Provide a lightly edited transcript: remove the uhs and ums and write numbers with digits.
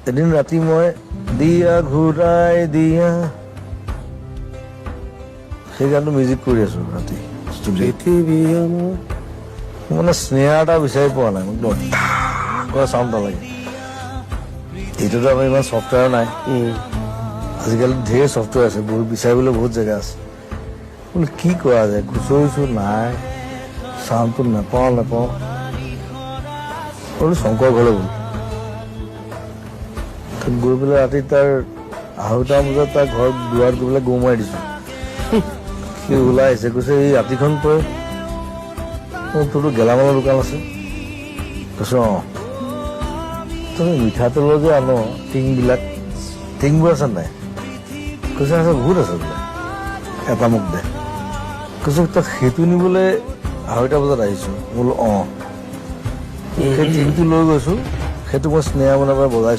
এদিন ৰাতি মই দিয়া ঘূৰাই দিয়া সেই গানটো মিউজিক কৰি আছো ৰাতি মানে স্নেহা এটা বিচাৰি পোৱা নাই মোক চাউণ্ড এটা লাগে এইটোতো আমাৰ ইমান ছফ্টৱেৰ নাই আজিকালি ঢেৰ ছফ্টৱেৰ আছে বহুত বিচাৰিবলৈ বহুত জেগা আছে বোলে কি কৰা যায় খুচৰিছো নাই চাউণ্ডটো নাপাওঁ বোলো শংকৰ ঘৰলৈ গ'ল গৈ পেলাই ৰাতি তাৰ 2:30 বজাত তাৰ ঘৰত দুৱাৰত গৈ পেলাই গৌ মাৰি দিছো সি ওলাই আহিছে কৈছে এই ৰাতিখন তই তোৰতো গেলামালৰ দোকান আছে কৈছো তুমি মিঠাতেলৰ যে আনো টিংবোৰ আছে নাই কৈছে আছে বহুত আছে বোলে এটা মোক দে কৈছে তই সেইটো নিবলৈ 2:30 বজাত আহিছো বোলো সেই টিংটো লৈ গৈছো সেইটো মই স্নেহা মনৰ পৰা বজাইছো